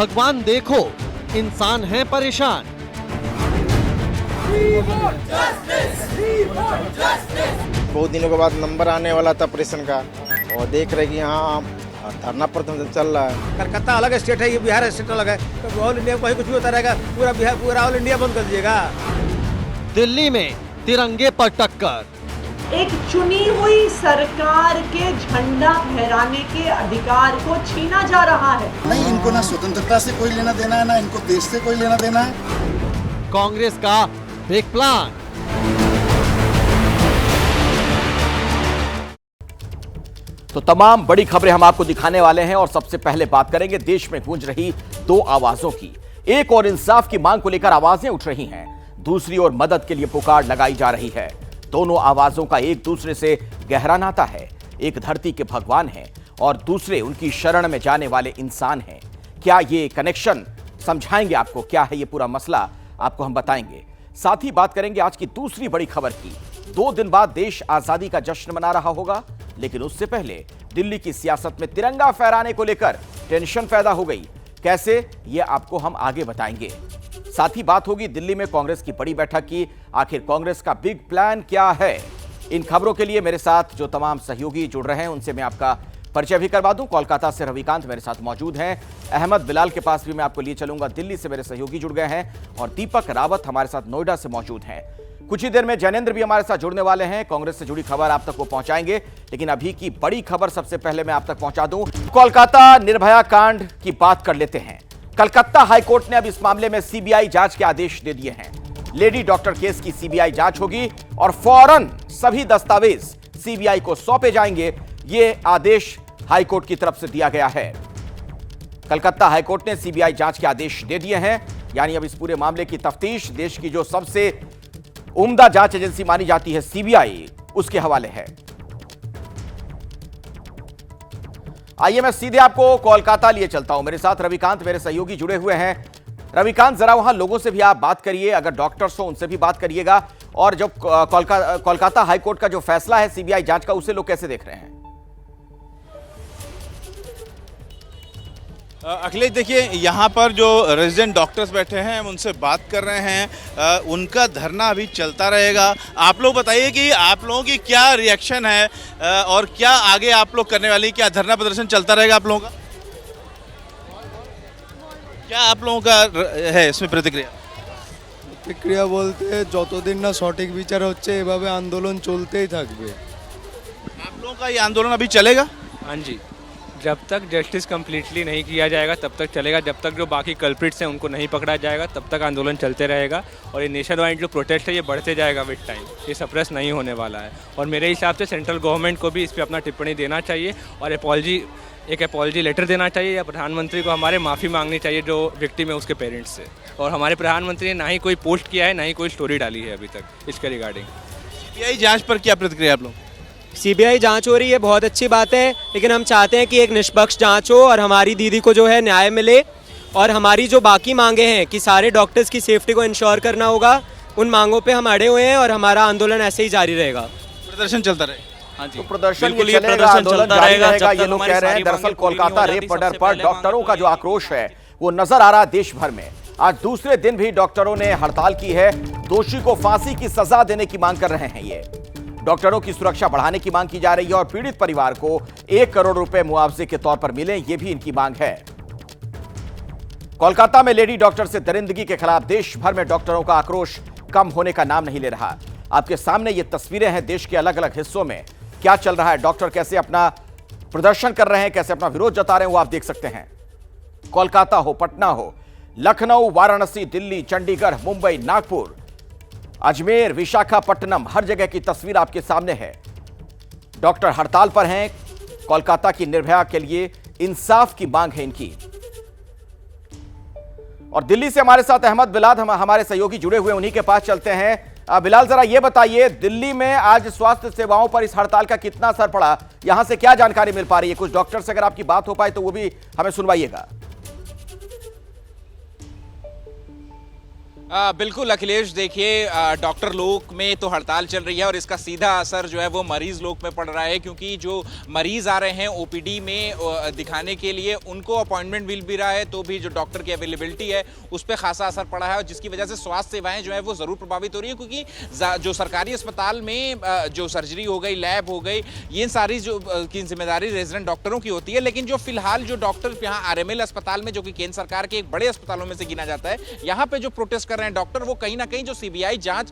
भगवान देखो इंसान है परेशान। 2 दिनों के बाद नंबर आने वाला था ऑपरेशन का और देख रहे कि यहाँ धरना प्रदर्शन चल रहा है। कलकत्ता अलग स्टेट है, ये बिहार स्टेट अलग है, तो ऑल इंडिया कहीं कुछ भी होता रहेगा, पूरा बिहार पूरा ऑल इंडिया बंद कर दीजिएगा। दिल्ली में तिरंगे पर टक्कर। एक चुनी हुई सरकार के झंडा फहराने के अधिकार को छीना जा रहा है। नहीं, इनको ना स्वतंत्रता से कोई लेना देना है, ना इनको देश से कोई लेना देना है। कांग्रेस का बिग प्लान। तो तमाम बड़ी खबरें हम आपको दिखाने वाले हैं और सबसे पहले बात करेंगे देश में गूंज रही 2 आवाजों की। एक और इंसाफ की मांग को लेकर आवाजें उठ रही हैं, दूसरी ओर मदद के लिए पुकार लगाई जा रही है। दोनों आवाजों का एक दूसरे से गहरा नाता है। एक धरती के भगवान हैं और दूसरे उनकी शरण में जाने वाले इंसान हैं। क्या ये कनेक्शन समझाएंगे आपको, क्या है ये पूरा मसला, आपको हम बताएंगे। साथ ही बात करेंगे आज की दूसरी बड़ी खबर की। 2 दिन बाद देश आजादी का जश्न मना रहा होगा, लेकिन उससे पहले दिल्ली की सियासत में तिरंगा फहराने को लेकर टेंशन पैदा हो गई। कैसे, ये आपको हम आगे बताएंगे। साथ ही बात होगी दिल्ली में कांग्रेस की बड़ी बैठक की। आखिर कांग्रेस का बिग प्लान क्या है? इन खबरों के लिए मेरे साथ जो तमाम सहयोगी जुड़ रहे हैं उनसे मैं आपका परिचय भी करवा दूं। कोलकाता से रविकांत मेरे साथ मौजूद हैं, अहमद बिलाल के पास भी मैं आपको लिए चलूंगा। दिल्ली से मेरे सहयोगी जुड़ गए हैं और दीपक रावत हमारे साथ नोएडा से मौजूद हैं। कुछ ही देर में जैनेंद्र भी हमारे साथ जुड़ने वाले हैं। कांग्रेस से जुड़ी खबर आप तक वो पहुंचाएंगे, लेकिन अभी की बड़ी खबर सबसे पहले मैं आप तक पहुंचा दूं। कोलकाता निर्भया कांड की बात कर लेते हैं। कलकत्ता हाईकोर्ट ने अब इस मामले में सीबीआई जांच के आदेश दे दिए हैं। लेडी डॉक्टर केस की सीबीआई जांच होगी और फौरन सभी दस्तावेज सीबीआई को सौंपे जाएंगे। यह आदेश हाईकोर्ट की तरफ से दिया गया है। कलकत्ता हाईकोर्ट ने सीबीआई जांच के आदेश दे दिए हैं, यानी अब इस पूरे मामले की तफ्तीश देश की जो सबसे उम्दा जांच एजेंसी मानी जाती है सीबीआई, उसके हवाले है। आइए मैं सीधे आपको कोलकाता लिए चलता हूं। मेरे साथ रविकांत मेरे सहयोगी जुड़े हुए हैं। रविकांत, जरा वहां लोगों से भी आप बात करिए, अगर डॉक्टर्स हो उनसे भी बात करिएगा। और जब कोलकाता हाईकोर्ट का जो फैसला है सीबीआई जांच का, उसे लोग कैसे देख रहे हैं? अखिलेश, देखिए यहाँ पर जो रेजिडेंट डॉक्टर्स बैठे हैं हम उनसे बात कर रहे हैं। उनका धरना अभी चलता रहेगा। आप लोग बताइए कि आप लोगों की क्या रिएक्शन है और क्या आगे आप लोग करने वाले हैं? क्या धरना प्रदर्शन चलता रहेगा आप लोगों का? क्या आप लोगों का है इसमें प्रतिक्रिया? প্রতিক্রিয়া বলতে যতদিন না সঠিক বিচার হচ্ছে এভাবে আন্দোলন চলতেই থাকবে। आप लोगों का ये आंदोलन अभी चलेगा? हाँ जी, जब तक जस्टिस कम्प्लीटली नहीं किया जाएगा तब तक चलेगा। जब तक जो बाकी कल्प्रिट्स हैं उनको नहीं पकड़ा जाएगा तब तक आंदोलन चलते रहेगा। और ये नेशन वाइड जो प्रोटेस्ट है ये बढ़ते जाएगा विद टाइम, ये सप्रेस नहीं होने वाला है। और मेरे हिसाब से सेंट्रल गवर्नमेंट को भी इस पर अपना टिप्पणी देना चाहिए और एक अपॉलजी लेटर देना चाहिए, या प्रधानमंत्री को हमारे माफ़ी मांगनी चाहिए जो विक्टिम है उसके पेरेंट्स से। और हमारे प्रधानमंत्री ने ना ही कोई पोस्ट किया है, ना ही कोई स्टोरी डाली है अभी तक इसके रिगार्डिंग। सीबीआई जांच पर क्या प्रतिक्रिया आप लोग? सीबीआई जांच हो रही है, बहुत अच्छी बात है, लेकिन हम चाहते हैं कि एक निष्पक्ष जांच हो और हमारी दीदी को जो है न्याय मिले। और हमारी जो बाकी मांगे हैं कि सारे डॉक्टर्स की सेफ्टी को इंश्योर करना होगा, उन मांगों पे हम अड़े हुए हैं और हमारा आंदोलन ऐसे ही जारी रहेगा। प्रदर्शन चलता रहेगा। हाँ जी, तो प्रदर्शन ये चलेगा, आंदोलन जारी रहेगा, ये लोग कह रहे हैं। दरअसल कोलकाता रेप मर्डर पर डॉक्टरों का जो आक्रोश है वो नजर आ रहा है देश भर में। आज दूसरे दिन भी डॉक्टरों ने हड़ताल की है। दोषी को फांसी की सजा देने की मांग कर रहे हैं। ये डॉक्टरों की सुरक्षा बढ़ाने की मांग की जा रही है और पीड़ित परिवार को 1 करोड़ रुपए मुआवजे के तौर पर मिले, ये भी इनकी मांग है। कोलकाता में लेडी डॉक्टर से दरिंदगी के खिलाफ देश भर में डॉक्टरों का आक्रोश कम होने का नाम नहीं ले रहा। आपके सामने ये तस्वीरें हैं देश के अलग अलग हिस्सों में क्या चल रहा है, डॉक्टर कैसे अपना प्रदर्शन कर रहे हैं, कैसे अपना विरोध जता रहे हैं, वो आप देख सकते हैं। कोलकाता हो, पटना हो, लखनऊ, वाराणसी, दिल्ली, चंडीगढ़, मुंबई, नागपुर, अजमेर, विशाखापट्टनम, हर जगह की तस्वीर आपके सामने है। डॉक्टर हड़ताल पर हैं। कोलकाता की निर्भया के लिए इंसाफ की मांग है इनकी। और दिल्ली से हमारे साथ अहमद बिलाल हमारे सहयोगी जुड़े हुए, उन्हीं के पास चलते हैं। बिलाल, जरा ये बताइए, दिल्ली में आज स्वास्थ्य सेवाओं पर इस हड़ताल का कितना असर पड़ा, यहां से क्या जानकारी मिल पा रही है? कुछ डॉक्टर से अगर आपकी बात हो पाए तो वो भी हमें सुनवाइएगा। बिल्कुल अखिलेश, देखिए डॉक्टर लोग में तो हड़ताल चल रही है और इसका सीधा असर जो है वो मरीज लोग में पड़ रहा है, क्योंकि जो मरीज आ रहे हैं ओपीडी में दिखाने के लिए उनको अपॉइंटमेंट मिल भी रहा है, तो भी जो डॉक्टर की अवेलेबिलिटी है उस पर खासा असर पड़ा है, और जिसकी वजह से स्वास्थ्य सेवाएं जो है वो ज़रूर प्रभावित हो रही है, क्योंकि जो सरकारी अस्पताल में जो सर्जरी हो गई, लैब हो गई, ये सारी जो की जिम्मेदारी रेजिडेंट डॉक्टरों की होती है। लेकिन जो फिलहाल जो डॉक्टर यहाँ आरएमएल अस्पताल में, जो कि केंद्र सरकार के एक बड़े अस्पतालों में से गिना जाता है, यहाँ पे जो प्रोटेस्ट कर रहे हैं डॉक्टर, वो कहीं ना कहीं जो सीबीआई जांच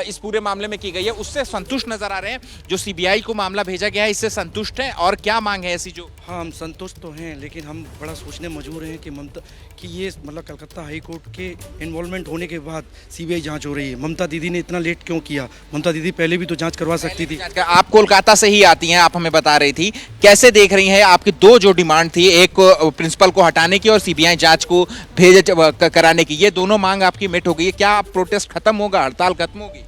इस पूरे मामले में की गई है उससे संतुष्ट नजर आ रहे हैं। जो सीबीआई को मामला भेजा गया है इससे संतुष्ट हैं, और क्या मांग है ऐसी जो? हाँ, हम संतुष्ट तो हैं, लेकिन हम बड़ा सोचने मजबूर हैं कि ममता कि ये मतलब कलकत्ता हाई कोर्ट के इन्वॉल्वमेंट होने के बाद सीबीआई जांच हो रही है। ममता दीदी ने इतना लेट क्यों किया? ममता दीदी पहले भी तो जांच करवा सकती थी। आप कोलकाता से ही आती हैं, आप हमें बता रही थी, कैसे देख रही हैं आपकी दो जो डिमांड थी, एक प्रिंसिपल को हटाने की और सीबीआई जांच को कराने की, ये दोनों मांग आपकी मिट हो गई है, क्या प्रोटेस्ट खत्म होगा, हड़ताल खत्म होगी?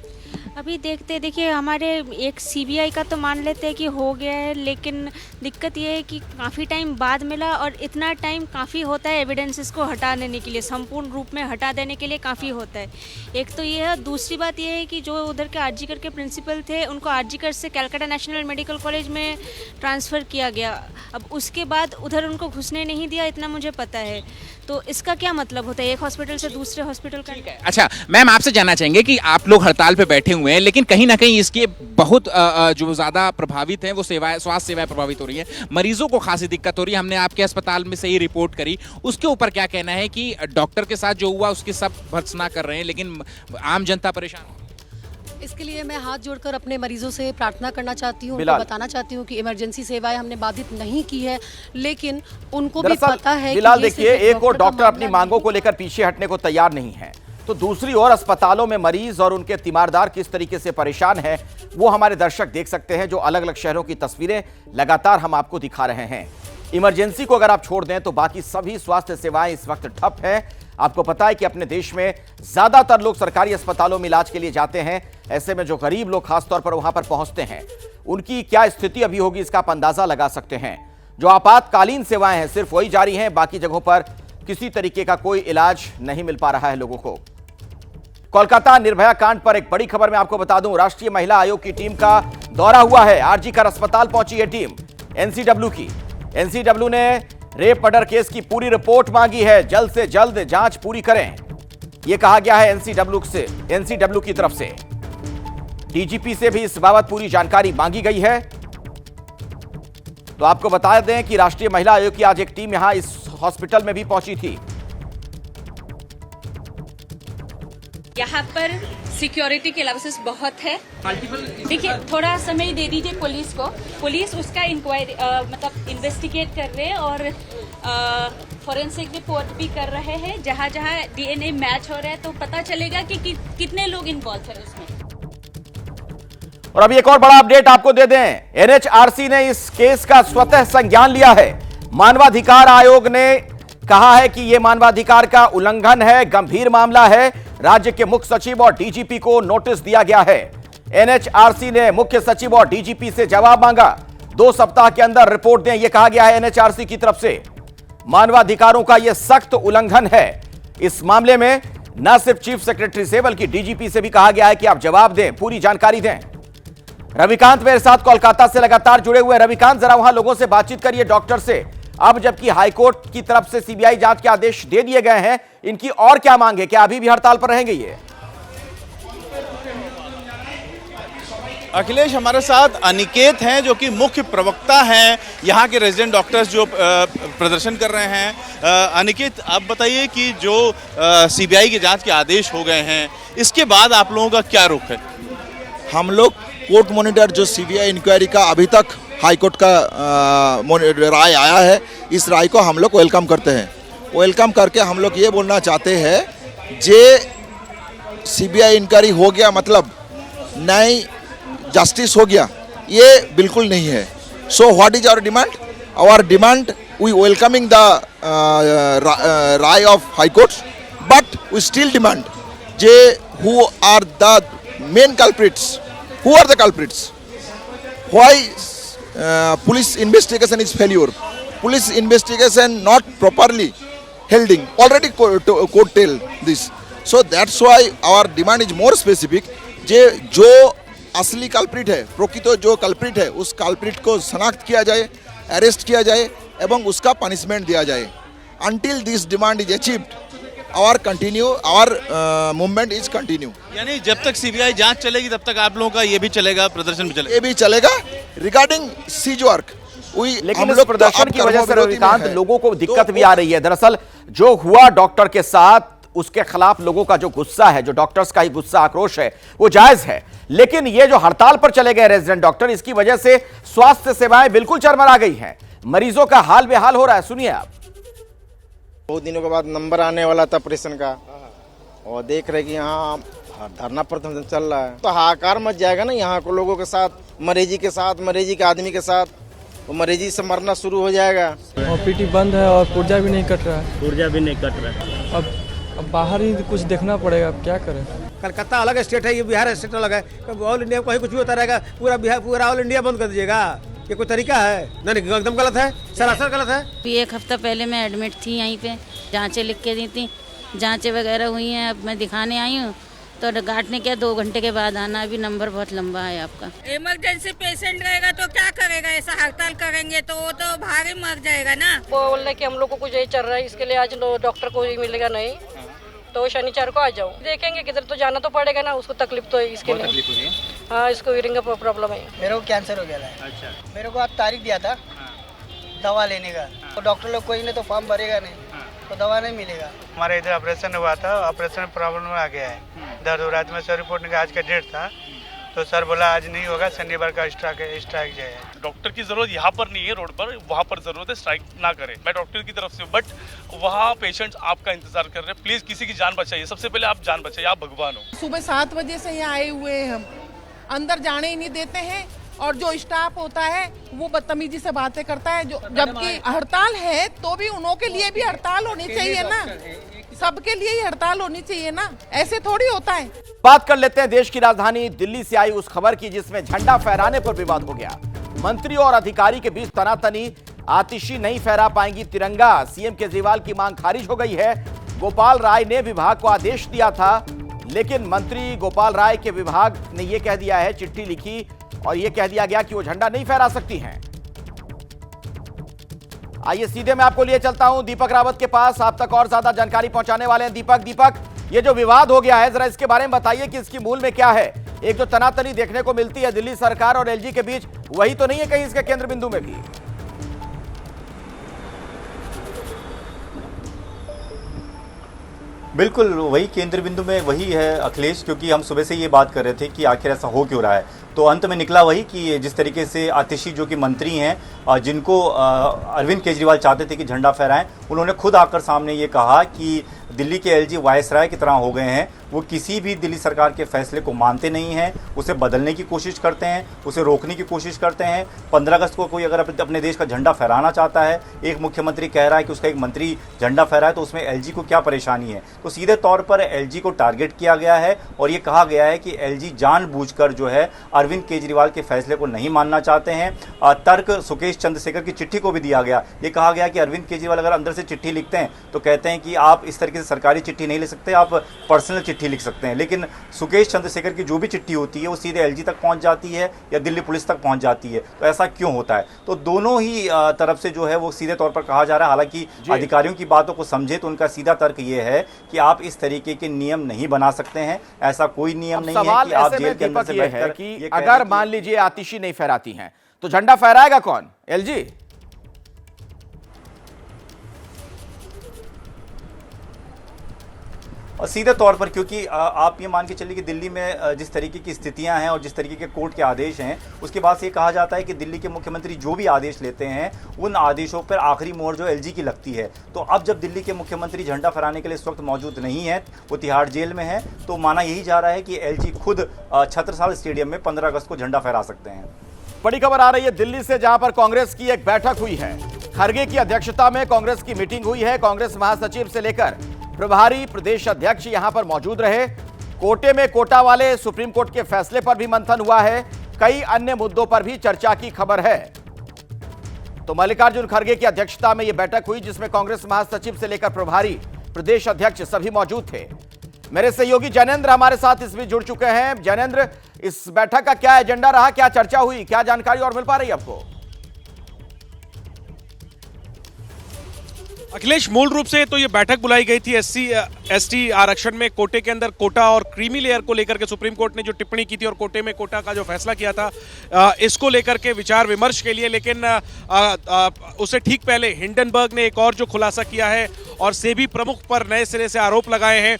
अभी देखिए हमारे एक सीबीआई का तो मान लेते हैं कि हो गया है, लेकिन दिक्कत ये है कि काफ़ी टाइम बाद मिला, और इतना टाइम काफ़ी होता है एविडेंसेस को हटा देने के लिए, संपूर्ण रूप में हटा देने के लिए काफ़ी होता है। एक तो ये है, दूसरी बात ये है कि जो उधर के आरजीकर के प्रिंसिपल थे उनको आरजीकर से कलकत्ता नेशनल मेडिकल कॉलेज में ट्रांसफ़र किया गया। अब उसके बाद उधर उनको घुसने नहीं दिया, इतना मुझे पता है। तो इसका क्या मतलब होता है, एक हॉस्पिटल से दूसरे हॉस्पिटल का? अच्छा मैम, आपसे जानना चाहेंगे कि आप लोग हड़ताल पे बैठे हुए हैं, लेकिन कहीं ना कहीं इसके बहुत जो ज़्यादा प्रभावित हैं वो सेवाएं, स्वास्थ्य सेवाएं प्रभावित हो रही हैं, मरीजों को खासी दिक्कत हो रही है। हमने आपके अस्पताल में से ही रिपोर्ट करी, उसके ऊपर क्या कहना है कि डॉक्टर के साथ जो हुआ उसकी सब भर्त्सना कर रहे हैं, लेकिन आम जनता परेशान? इसके लिए मैं हाथ जोड़कर अपने मरीजों से प्रार्थना करना चाहती हूँ, उनको बताना चाहती हूँ कि इमरजेंसी सेवाएं हमने बाधित नहीं की है, लेकिन उनको भी पता है। फिलहाल देखिए, एक और डॉक्टर अपनी मांगों को लेकर पीछे हटने को तैयार नहीं है, तो दूसरी ओर अस्पतालों में मरीज और उनके तीमारदार किस तरीके से परेशान हैं, वो हमारे दर्शक देख सकते हैं, जो अलग अलग शहरों की तस्वीरें लगातार हम आपको दिखा रहे हैं। इमरजेंसी को अगर आप छोड़ दें तो बाकी सभी स्वास्थ्य सेवाएं इस वक्त ठप हैं। आपको पता है कि अपने देश में ज्यादातर लोग सरकारी अस्पतालों में इलाज के लिए जाते हैं, ऐसे में जो गरीब लोग खासतौर पर वहां पर पहुंचते हैं, उनकी क्या स्थिति अभी होगी इसका आप अंदाजा लगा सकते हैं। जो आपातकालीन सेवाएं हैं सिर्फ वही जारी हैं, बाकी जगहों पर किसी तरीके का कोई इलाज नहीं मिल पा रहा है लोगों को। कोलकाता निर्भया कांड पर एक बड़ी खबर मैं आपको बता दूं, राष्ट्रीय महिला आयोग की टीम का दौरा हुआ है। आरजीकर अस्पताल पहुंची है टीम एनसीडब्ल्यू की। एनसीडब्ल्यू ने रेप मर्डर केस की पूरी रिपोर्ट मांगी है, जल्द से जल्द जांच पूरी करें, यह कहा गया है एनसीडब्ल्यू की तरफ से। डीजीपी से भी इस बाबत पूरी जानकारी मांगी गई है। तो आपको बता दें कि राष्ट्रीय महिला आयोग की आज एक टीम यहां इस हॉस्पिटल में भी पहुंची थी। यहाँ पर सिक्योरिटी के लाइसेंस बहुत है। देखिए, थोड़ा समय दे दीजिए पुलिस को, पुलिस उसका इंक्वायरी मतलब इन्वेस्टिगेट कर रहे हैं, और फॉरेंसिक रिपोर्ट भी कर रहे हैं। जहाँ जहाँ डीएनए मैच हो रहा है तो पता चलेगा कि कितने लोग इन्वॉल्व हैं उसमें। और अभी एक और बड़ा अपडेट आपको दे दें, एनएचआरसी ने इस केस का स्वतः संज्ञान लिया है। मानवाधिकार आयोग ने कहा है कि यह मानवाधिकार का उल्लंघन है, गंभीर मामला है। राज्य के मुख्य सचिव और डीजीपी को नोटिस दिया गया है। एनएचआरसी ने मुख्य सचिव और डीजीपी से जवाब मांगा, 2 सप्ताह के अंदर रिपोर्ट दें, यह कहा गया है एनएचआरसी की तरफ से। मानवाधिकारों का यह सख्त उल्लंघन है। इस मामले में न सिर्फ चीफ सेक्रेटरी से बल्कि डीजीपी से भी कहा गया है कि आप जवाब दें, पूरी जानकारी दें। रविकांत मेरे साथ कोलकाता से लगातार जुड़े हुए। रविकांत, जरा वहां लोगों से बातचीत करिए, डॉक्टर से। अब जबकि हाईकोर्ट की तरफ से सीबीआई जांच के आदेश दे दिए गए हैं, इनकी और क्या मांग है? क्या अभी भी हड़ताल पर रहेंगे ये? अखिलेश, हमारे साथ अनिकेत हैं जो कि मुख्य प्रवक्ता हैं यहाँ के रेजिडेंट डॉक्टर्स जो प्रदर्शन कर रहे हैं। अनिकेत, आप बताइए कि जो सीबीआई की जांच के आदेश हो गए हैं, इसके बाद आप लोगों का क्या रुख है? हम लोग कोर्ट मॉनिटर जो सीबीआई इंक्वायरी का अभी तक हाईकोर्ट का राय आया है, इस राय को हम लोग वेलकम करते हैं। वेलकम करके हम लोग ये बोलना चाहते हैं, जे सीबीआई इंक्वायरी हो गया मतलब न्याय जस्टिस हो गया, ये बिल्कुल नहीं है। So what is our demand? Our demand, we welcoming the राय of high court, but we still demand जे who are the main culprits, who are the culprits, why police investigation is failure, police investigation not properly holding, already court tell this, so that's why our demand is more specific, जो असली culprit है, प्रकृत जो culprit है, उस culprit को शनाख्त किया जाए, अरेस्ट किया जाए एवं उसका पनिशमेंट दिया जाए। Until this demand is achieved our movement is continue. यानी जब तक सीबीआई जांच चलेगी तब तक आप लोगों का ये भी चलेगा, प्रदर्शन भी चलेगा? ये भी चलेगा। रिगार्डिंग सीज वर्क, लेकिन इस प्रदर्शन की वजह से रविकांत लोगों को दिक्कत भी आ रही है। दरअसल जो हुआ डॉक्टर के साथ, उसके खिलाफ लोगों का जो गुस्सा है, जो डॉक्टर्स का ही गुस्सा आक्रोश है, वो जायज है। लेकिन ये जो हड़ताल पर चले गए रेजिडेंट डॉक्टर, इसकी वजह से स्वास्थ्य सेवाएं बिल्कुल चरमरा गई हैं। मरीजों का हाल बेहाल हो रहा है। सुनिए आप। बहुत दिनों के बाद नंबर आने वाला था ऑपरेशन का, और देख रहे कि यहाँ धरना प्रदर्शन चल रहा है, तो हाहाकार मच जाएगा ना यहाँ को लोगों के साथ, मरीजी के साथ, मरीजी के आदमी के साथ, तो मरीजी से मरना शुरू हो जाएगा। ओपीडी बंद है और पुर्जा भी नहीं कट रहा है। पुर्जा भी नहीं कट रहा है। अब बाहर ही कुछ देखना पड़ेगा, अब क्या करें। कलकत्ता अलग स्टेट है, ये बिहार स्टेट अलग है। ऑल इंडिया में कहीं कुछ भी होता रहेगा, पूरा बिहार, पूरा ऑल इंडिया बंद कर दीजिएगा, ये कोई तरीका है? नहीं, एकदम गलत है, सरासर गलत है। एक हफ्ता पहले मैं एडमिट थी, यहीं पे जांचें लिख के दी थी, जांचें वगैरह हुई हैं। अब मैं दिखाने आई हूँ तो गार्ड ने क्या 2 घंटे के बाद आना, अभी नंबर बहुत लंबा है आपका। इमरजेंसी पेशेंट रहेगा तो क्या करेगा? ऐसा हड़ताल करेंगे तो वो तो भारी मर जाएगा ना। वो बोल रहे कि हम लोग को कुछ यही चल रहा है, इसके लिए आज डॉक्टर को ही मिलेगा नहीं, तो शनिवार को आ जाओ। देखेंगे किधर, तो जाना तो पड़ेगा ना, उसको तकलीफ तो है इसके लिए। हाँ, इसको यूरिन का प्रॉब्लम है। मेरे को कैंसर हो गया है। अच्छा। मेरे को आप तारीख दिया था दवा लेने का, तो डॉक्टर लोग कोई नहीं तो फॉर्म भरेगा नहीं, तो दवा नहीं मिलेगा। हमारे इधर ऑपरेशन हुआ था, ऑपरेशन प्रॉब्लम आ गया है, दर्द हो रहा है। तो मैं सर रिपोर्ट निकाल, आज का डेट था, तो सर बोला आज नहीं होगा, शनिवार का स्ट्राइक जाए। डॉक्टर की जरूरत यहाँ पर नहीं है, रोड पर, वहाँ पर जरूरत है, स्ट्राइक ना करें। मैं डॉक्टर की तरफ से, बट वहाँ पेशेंट्स आपका इंतजार कर रहे हैं। प्लीज किसी की जान बचाइए, सबसे पहले आप जान बचाइए, आप भगवान हो। सुबह 7 बजे से यहाँ आए हुए हैं, हम अंदर जाने ही नहीं देते हैं, और जो स्टाफ होता है वो बदतमीजी से बातें करता है। जो जबकि हड़ताल है तो भी उन्हों के लिए भी हड़ताल होनी चाहिए ना, सबके लिए ही हड़ताल होनी चाहिए ना, ऐसे थोड़ी होता है। बात कर लेते हैं देश की राजधानी दिल्ली से आई उस खबर की जिसमें झंडा फहराने पर विवाद हो गया। मंत्री और अधिकारी के बीच तनातनी, आतिशी नहीं फहरा पाएंगी तिरंगा, सीएम केजरीवाल की मांग खारिज हो गई है। गोपाल राय ने विभाग को आदेश दिया था, लेकिन मंत्री गोपाल राय के विभाग ने यह कह दिया है, चिट्ठी लिखी और यह कह दिया गया कि वो झंडा नहीं फहरा सकती हैं। आइए सीधे मैं आपको लिए चलता हूं दीपक रावत के पास, आप तक और ज्यादा जानकारी पहुंचाने वाले हैं। दीपक, ये जो विवाद हो गया है, जरा इसके बारे में बताइए कि इसकी मूल में क्या है। एक जो तनातनी देखने को मिलती है दिल्ली सरकार और एलजी के बीच, वही तो नहीं है कहीं इसके केंद्र बिंदु में भी? बिल्कुल वही केंद्र बिंदु में वही है अखिलेश, क्योंकि हम सुबह से ये बात कर रहे थे कि आखिर ऐसा हो क्यों रहा है। तो अंत में निकला वही कि जिस तरीके से आतिशी जो कि मंत्री हैं, जिनको अरविंद केजरीवाल चाहते थे कि झंडा फहराएं, उन्होंने खुद आकर सामने ये कहा कि दिल्ली के एलजी वायसराय की तरह हो गए हैं। वो किसी भी दिल्ली सरकार के फैसले को मानते नहीं हैं, उसे बदलने की कोशिश करते हैं, उसे रोकने की कोशिश करते हैं। 15 अगस्त को कोई अगर अपने देश का झंडा फहराना चाहता है, एक मुख्यमंत्री कह रहा है कि उसका एक मंत्री झंडा फहराए, तो उसमें एलजी को क्या परेशानी है? तो सीधे तौर पर एलजी को टारगेट किया गया है और ये कहा गया है कि एलजी जानबूझकर जो है अरविंद केजरीवाल के फैसले को नहीं मानना चाहते हैं। तर्क सुकेश चंद्रशेखर की चिट्ठी को भी दिया गया, ये कहा गया कि अरविंद केजरीवाल अगर अंदर से चिट्ठी लिखते हैं तो कहते हैं कि आप इस तरीके से सरकारी चिट्ठी नहीं लिख सकते, आप पर्सनल चिट्ठी लिख सकते हैं। लेकिन सुकेश चंद्रशेखर की जो भी चिट्ठी होती है वो सीधे एलजी तक पहुंच जाती है या दिल्ली पुलिस तक पहुंच जाती है। तो ऐसा क्यों होता है? तो दोनों ही तरफ से जो है वो सीधे तौर पर कहा जा रहा है। हालांकि अधिकारियों की बातों को समझे तो उनका सीधा तर्क ये है कि आप इस तरीके के नियम नहीं बना सकते हैं, ऐसा कोई नियम नहीं है कि आप जेल के अंदर से बैठकर कि अगर मान लीजिए आतिशी नहीं फहराती हैं तो झंडा फहराएगा कौन? एलजी? और सीधे तौर पर, क्योंकि आप ये मान के चलिए कि दिल्ली में जिस तरीके की स्थितियां हैं और जिस तरीके के कोर्ट के आदेश हैं, उसके बाद से ये कहा जाता है कि दिल्ली के मुख्यमंत्री जो भी आदेश लेते हैं उन आदेशों पर आखिरी मोहर जो एलजी की लगती है। तो अब जब दिल्ली के मुख्यमंत्री झंडा फहराने के लिए इस वक्त मौजूद नहीं है, वो तिहाड़ जेल में है, तो माना यही जा रहा है कि एलजी खुद छत्रसाल स्टेडियम में 15 अगस्त को झंडा फहरा सकते हैं। बड़ी खबर आ रही है दिल्ली से, जहां पर कांग्रेस की एक बैठक हुई है। खरगे की अध्यक्षता में कांग्रेस की मीटिंग हुई है। कांग्रेस महासचिव से लेकर प्रभारी प्रदेश अध्यक्ष यहां पर मौजूद रहे। कोटे में कोटा वाले सुप्रीम कोर्ट के फैसले पर भी मंथन हुआ है। कई अन्य मुद्दों पर भी चर्चा की खबर है। तो मल्लिकार्जुन खरगे की अध्यक्षता में यह बैठक हुई जिसमें कांग्रेस महासचिव से लेकर प्रभारी प्रदेश अध्यक्ष सभी मौजूद थे। मेरे सहयोगी जैनेंद्र हमारे साथ इस बीच जुड़ चुके हैं। जैनेंद्र, इस बैठक का क्या एजेंडा रहा, क्या चर्चा हुई, क्या जानकारी और मिल पा रही है आपको? अखिलेश, मूल रूप से तो ये बैठक बुलाई गई थी SC/ST आरक्षण में कोटे के अंदर कोटा और क्रीमी लेयर को लेकर के सुप्रीम कोर्ट ने जो टिप्पणी की थी और कोटे में कोटा का जो फैसला किया था, इसको लेकर के विचार विमर्श के लिए। लेकिन उससे ठीक पहले हिंडनबर्ग ने एक और जो खुलासा किया है और सेबी प्रमुख पर नए सिरे से आरोप लगाए हैं,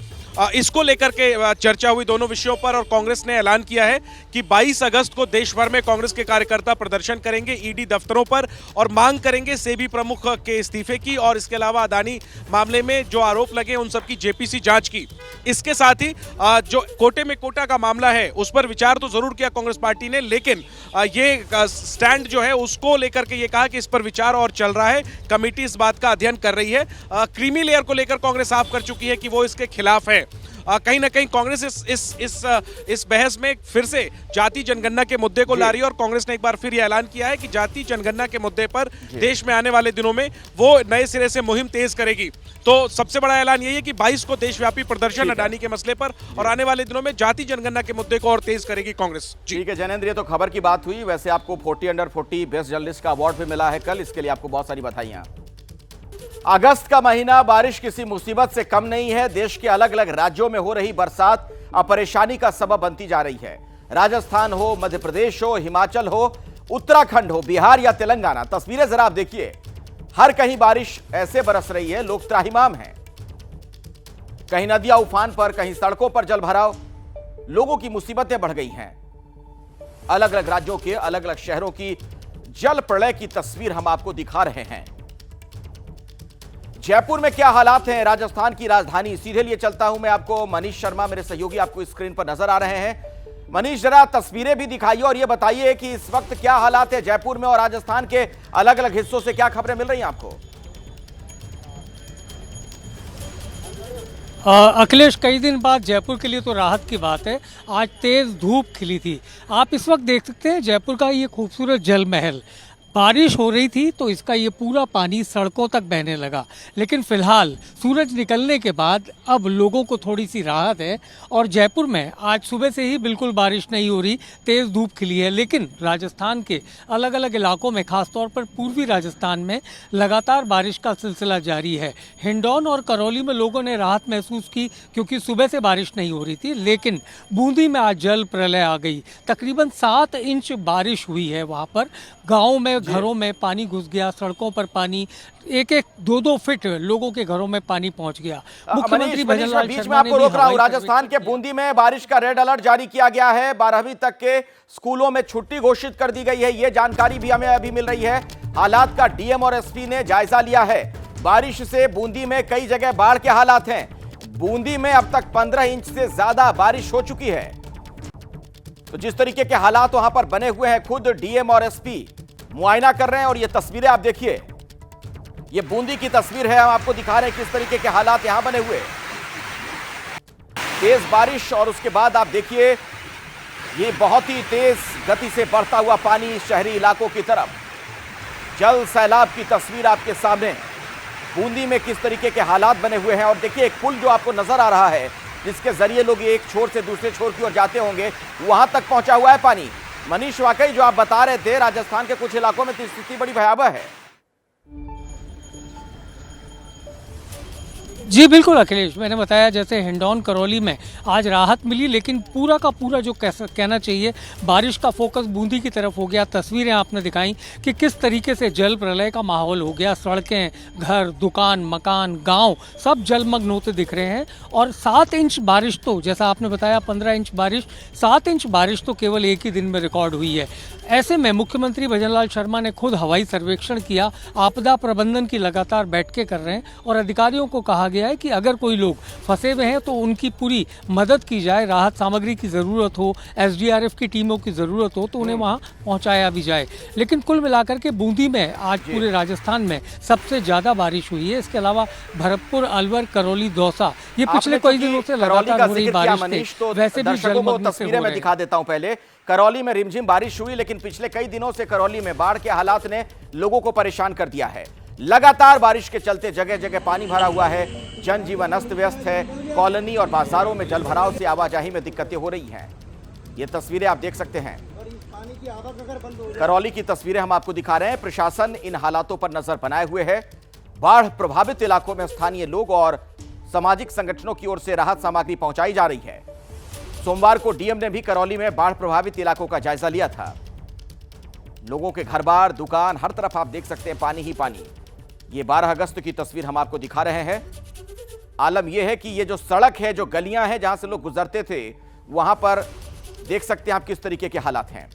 इसको लेकर के चर्चा हुई दोनों विषयों पर। और कांग्रेस ने ऐलान किया है कि 22 अगस्त को देश भर में कांग्रेस के कार्यकर्ता प्रदर्शन करेंगे ईडी दफ्तरों पर और मांग करेंगे सेबी प्रमुख के इस्तीफे की और इसके अलावा अदानी मामले में जो आरोप लगे उन सबकी जेपीसी जांच की। इसके साथ ही जो कोटे में कोटा का मामला है उस पर विचार तो जरूर किया कांग्रेस पार्टी ने, लेकिन ये स्टैंड जो है उसको लेकर के ये कहा कि इस पर विचार और चल रहा है, कमेटी इस बात का अध्ययन कर रही है। क्रीमी लेयर को लेकर कांग्रेस साफ कर चुकी है कि वो इसके खिलाफ है। कहीं ना कहीं कांग्रेस इस बहस में फिर से जाति जनगणना के मुद्दे को ला रही है और कांग्रेस ने एक बार फिर यह ऐलान किया है कि जाति जनगणना के मुद्दे पर देश में आने वाले दिनों में वो नए सिरे से मुहिम तेज करेगी। तो सबसे बड़ा ऐलान यही है कि 22 को देशव्यापी प्रदर्शन अडानी के मसले पर और आने वाले दिनों में जाति जनगणना के मुद्दे को और तेज करेगी कांग्रेस। ठीक है जैनेंद्र, ये तो खबर की बात हुई। वैसे आपको 40 अंडर 40 बेस्ट जर्नलिस्ट का अवार्ड भी मिला है कल, इसके लिए आपको बहुत सारी बधाइयां। अगस्त का महीना बारिश किसी मुसीबत से कम नहीं है। देश के अलग अलग राज्यों में हो रही बरसात अब परेशानी का सबब बनती जा रही है। राजस्थान हो, मध्य प्रदेश हो, हिमाचल हो, उत्तराखंड हो, बिहार या तेलंगाना, तस्वीरें जरा आप देखिए। हर कहीं बारिश ऐसे बरस रही है, लोग त्राहिमाम हैं। कहीं नदियां उफान पर, कहीं सड़कों पर जल भराव, लोगों की मुसीबतें बढ़ गई हैं। अलग अलग राज्यों के अलग अलग शहरों की जल प्रलय की तस्वीर हम आपको दिखा रहे हैं। जयपुर में क्या हालात हैं, राजस्थान की राजधानी, सीधे लिए चलता हूं मैं आपको। मनीष शर्मा मेरे सहयोगी आपको स्क्रीन पर नजर आ रहे हैं। मनीष, जरा तस्वीरें भी दिखाइए और यह बताइए कि इस वक्त क्या हालात है जयपुर में और राजस्थान के अलग अलग हिस्सों से क्या खबरें मिल रही हैं आपको? अखिलेश, कई दिन बाद जयपुर के लिए तो राहत की बात है। आज तेज धूप खिली थी। आप इस वक्त देख सकते हैं जयपुर का ये खूबसूरत जल महल। बारिश हो रही थी तो इसका ये पूरा पानी सड़कों तक बहने लगा, लेकिन फिलहाल सूरज निकलने के बाद अब लोगों को थोड़ी सी राहत है। और जयपुर में आज सुबह से ही बिल्कुल बारिश नहीं हो रही, तेज़ धूप खिली है। लेकिन राजस्थान के अलग अलग इलाकों में, खासतौर पर पूर्वी राजस्थान में लगातार बारिश का सिलसिला जारी है। हिंडौन और करौली में लोगों ने राहत महसूस की क्योंकि सुबह से बारिश नहीं हो रही थी, लेकिन बूंदी में आज जल प्रलय आ गई। तकरीबन 7 इंच बारिश हुई है वहाँ पर। गाँव में, घरों में पानी घुस गया, सड़कों पर पानी, 1-1, 2-2 फीट लोगों के घरों में पानी पहुंच गया। मुख्यमंत्री भजनलाल शर्मा ने रोक रहा हूं। राजस्थान के बूंदी में बारिश का रेड अलर्ट जारी किया गया है। 12वीं तक के स्कूलों में छुट्टी घोषित कर दी गई है, यह जानकारी भी हमें अभी मिल रही है। हालात का डीएम और एसपी ने जायजा लिया है। बारिश से बूंदी में कई जगह बाढ़ के हालात हैं। बूंदी में अब तक 15 इंच से ज्यादा बारिश हो चुकी है। तो जिस तरीके के हालात वहां पर बने हुए हैं, खुद डीएम और एसपी मुआयना कर रहे हैं। और ये तस्वीरें आप देखिए, ये बूंदी की तस्वीर है, हम आपको दिखा रहे हैं किस तरीके के हालात यहां बने हुए। तेज बारिश और उसके बाद आप देखिए ये बहुत ही तेज गति से बढ़ता हुआ पानी शहरी इलाकों की तरफ। जल सैलाब की तस्वीर आपके सामने। बूंदी में किस तरीके के हालात बने हुए हैं। और देखिए एक पुल जो आपको नजर आ रहा है, जिसके जरिए लोग एक छोर से दूसरे छोर की ओर जाते होंगे, वहां तक पहुंचा हुआ है पानी। मनीष, वाकई जो आप बता रहे थे, राजस्थान के कुछ इलाकों में स्थिति बड़ी भयावह है। जी बिल्कुल अखिलेश, मैंने बताया जैसे हिंडौन करौली में आज राहत मिली, लेकिन पूरा का पूरा जो कहना चाहिए बारिश का फोकस बूंदी की तरफ हो गया। तस्वीरें आपने दिखाई कि किस तरीके से जल प्रलय का माहौल हो गया। सड़कें, घर, दुकान, मकान, गांव सब जलमग्न होते दिख रहे हैं। और 7 इंच बारिश, तो जैसा आपने बताया 15 इंच बारिश, 7 इंच बारिश तो केवल एक ही दिन में रिकॉर्ड हुई है। ऐसे में मुख्यमंत्री भजनलाल शर्मा ने खुद हवाई सर्वेक्षण किया, आपदा प्रबंधन की लगातार बैठकें कर रहे हैं और अधिकारियों को कहा गया है कि अगर कोई लोग फंसे हुए हैं तो उनकी पूरी मदद की जाए। राहत सामग्री की ज़रूरत हो, एसडीआरएफ की टीमों की ज़रूरत हो तो उन्हें वहां पहुंचाया भी जाए। लेकिन कुल मिलाकर के बूंदी में आज पूरे राजस्थान में सबसे ज़्यादा बारिश हुई है। इसके अलावा भरतपुर, अलवर, करौली, दौसा, ये पिछले कई दिनों से लगातार हो रही बारिश थी। वैसे भी जलमग्न से हो रहे हैं। दिखा देता हूं पहले। करौली में रिमझिम बारिश हुई, लेकिन पिछले कई दिनों से करौली में बाढ़ के हालात ने लोगों को परेशान कर दिया है। लगातार बारिश के चलते जगह जगह पानी भरा हुआ है, जनजीवन अस्त व्यस्त है। कॉलोनी और बाजारों में जलभराव से आवाजाही में दिक्कतें हो रही हैं। ये तस्वीरें आप देख सकते हैं, करौली की तस्वीरें हम आपको दिखा रहे हैं। प्रशासन इन हालातों पर नजर बनाए हुए है। बाढ़ प्रभावित इलाकों में स्थानीय लोग और सामाजिक संगठनों की ओर से राहत सामग्री पहुंचाई जा रही है। सोमवार को डीएम ने भी करौली में बाढ़ प्रभावित इलाकों का जायजा लिया था। लोगों के घर बार, दुकान, हर तरफ आप देख सकते हैं पानी ही पानी। ये 12 अगस्त की तस्वीर हम आपको दिखा रहे हैं। आलम यह है कि ये जो सड़क है, जो गलियां हैं जहां से लोग गुजरते थे, वहां पर देख सकते हैं आप किस तरीके के हालात हैं।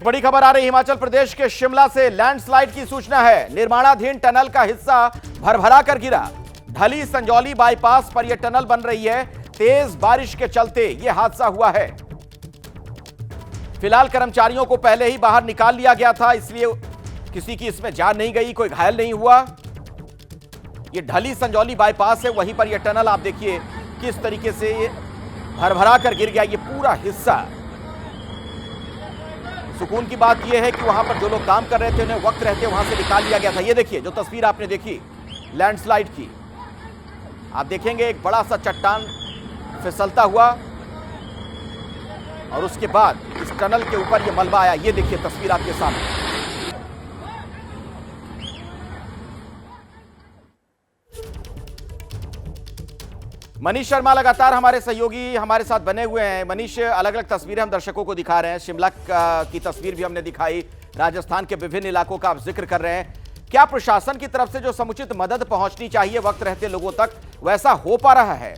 बड़ी खबर आ रही हिमाचल प्रदेश के शिमला से लैंडस्लाइड की सूचना है। निर्माणाधीन टनल का हिस्सा भरभरा कर गिरा। ढली संजौली बाईपास पर यह टनल बन रही है। तेज बारिश के चलते यह हादसा हुआ है। फिलहाल कर्मचारियों को पहले ही बाहर निकाल लिया गया था, इसलिए किसी की इसमें जान नहीं गई, कोई घायल नहीं हुआ। यह ढली संजौली बाईपास है, वहीं पर यह टनल आप देखिए किस तरीके से ये भरभरा कर गिर गया, ये पूरा हिस्सा। सुकून की बात यह है कि वहां पर जो लोग काम कर रहे थे उन्हें वक्त रहते वहां से निकाल लिया गया था। ये देखिए जो तस्वीर आपने देखी लैंडस्लाइड की, आप देखेंगे एक बड़ा सा चट्टान फिसलता हुआ और उसके बाद इस टनल के ऊपर यह मलबा आया। ये देखिए तस्वीर आपके सामने। मनीष शर्मा लगातार हमारे सहयोगी हमारे साथ बने हुए हैं। मनीष, अलग अलग तस्वीरें हम दर्शकों को दिखा रहे हैं। शिमला की तस्वीर भी हमने दिखाई, राजस्थान के विभिन्न इलाकों का आप जिक्र कर रहे हैं। क्या प्रशासन की तरफ से जो समुचित मदद पहुंचनी चाहिए वक्त रहते लोगों तक, वैसा हो पा रहा है?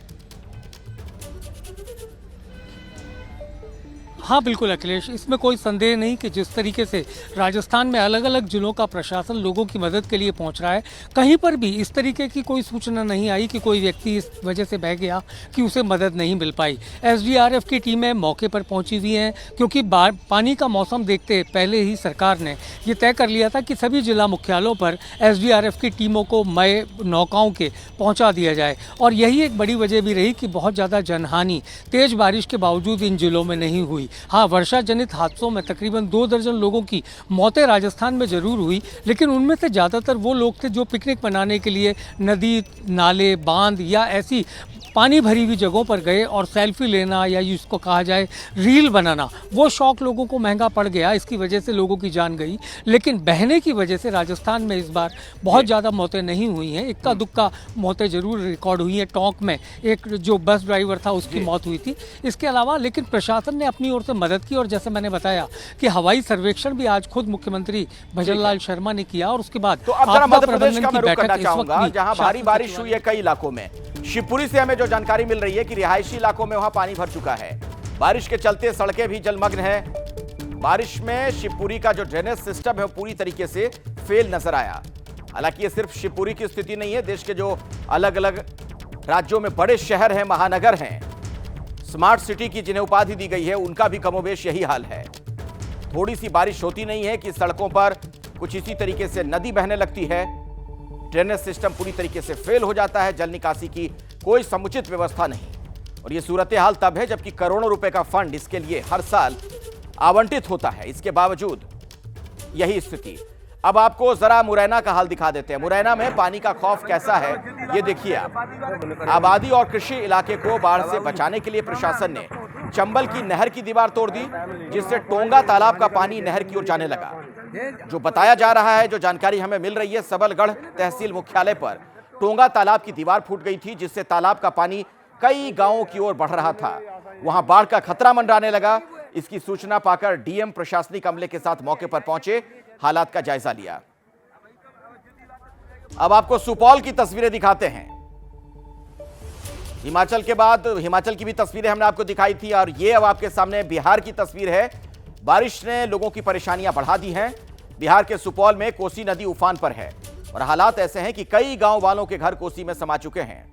हाँ बिल्कुल अखिलेश, इसमें कोई संदेह नहीं कि जिस तरीके से राजस्थान में अलग अलग जिलों का प्रशासन लोगों की मदद के लिए पहुंच रहा है, कहीं पर भी इस तरीके की कोई सूचना नहीं आई कि कोई व्यक्ति इस वजह से बह गया कि उसे मदद नहीं मिल पाई। एसडीआरएफ की टीमें मौके पर पहुंची हुई हैं, क्योंकि पानी का मौसम देखते पहले ही सरकार ने ये तय कर लिया था कि सभी जिला मुख्यालयों पर एसडीआरएफ की टीमों को मय नौकाओं के पहुँचा दिया जाए। और यही एक बड़ी वजह भी रही कि बहुत ज़्यादा जनहानि तेज़ बारिश के बावजूद इन जिलों में नहीं हुई। हाँ, वर्षा जनित हादसों में तकरीबन 2 दर्जन लोगों की मौतें राजस्थान में जरूर हुई, लेकिन उनमें से ज़्यादातर वो लोग थे जो पिकनिक मनाने के लिए नदी, नाले, बांध या ऐसी पानी भरी हुई जगहों पर गए और सेल्फी लेना या जिसको कहा जाए रील बनाना, वो शौक लोगों को महंगा पड़ गया। इसकी वजह से लोगों की जान गई। लेकिन बहने की वजह से राजस्थान में इस बार बहुत ज़्यादा मौतें नहीं हुई हैं। इक्का दुक्का मौतें जरूर रिकॉर्ड हुई हैं। टोंक में एक जो बस ड्राइवर था उसकी मौत हुई थी। इसके अलावा लेकिन प्रशासन ने अपनी ओर से मदद की, और जैसे मैंने बताया कि हवाई सर्वेक्षण भी आज खुद मुख्यमंत्री भजन लाल शर्मा ने किया। और उसके बाद तो अब जरा मध्य प्रदेश का मैं रुख करना चाहूंगा, जहां भारी बारिश हुई है कई इलाकों में। शिवपुरी से हमें जो जानकारी मिल रही है कि रिहायशी इलाकों में वहां पानी भर चुका है। बारिश के चलते सड़कें भी जलमग्न है। बारिश में शिवपुरी का जो ड्रेनेज सिस्टम है वो पूरी तरीके से फेल नजर आया। हालांकि ये सिर्फ शिवपुरी की स्थिति नहीं है, देश के जो अलग अलग राज्यों में बड़े शहर हैं, महानगर हैं, स्मार्ट सिटी की जिन्हें उपाधि दी गई है, उनका भी कमोबेश यही हाल है। थोड़ी सी बारिश होती नहीं है कि सड़कों पर कुछ इसी तरीके से नदी बहने लगती है, ड्रेनेज सिस्टम पूरी तरीके से फेल हो जाता है, जल निकासी की कोई समुचित व्यवस्था नहीं। और यह सूरत हाल तब है जबकि करोड़ों रुपए का फंड इसके लिए हर साल आवंटित होता है, इसके बावजूद यही स्थिति। अब आपको जरा मुरैना का हाल दिखा देते हैं। मुरैना में पानी का खौफ कैसा है ये देखिए आप। आबादी और कृषि इलाके को बाढ़ से बचाने के लिए प्रशासन ने चंबल की नहर की दीवार तोड़ दी, जिससे टोंगा तालाब का पानी नहर की ओर जाने लगा। जो बताया जा रहा है, जो जानकारी हमें मिल रही है, सबलगढ़ तहसील मुख्यालय पर टोंगा तालाब की दीवार फूट गई थी, जिससे तालाब का पानी कई गांवों की ओर बढ़ रहा था। वहां बाढ़ का खतरा मंडराने लगा। इसकी सूचना पाकर डीएम प्रशासनिक अमले के साथ मौके पर पहुंचे, हालात का जायजा लिया। अब आपको सुपौल की तस्वीरें दिखाते हैं। हिमाचल के बाद हिमाचल की भी तस्वीरें हमने आपको दिखाई थी, और ये अब आपके सामने बिहार की तस्वीर है। बारिश ने लोगों की परेशानियां बढ़ा दी हैं। बिहार के सुपौल में कोसी नदी उफान पर है और हालात ऐसे हैं कि कई गांव वालों के घर कोसी में समा चुके हैं।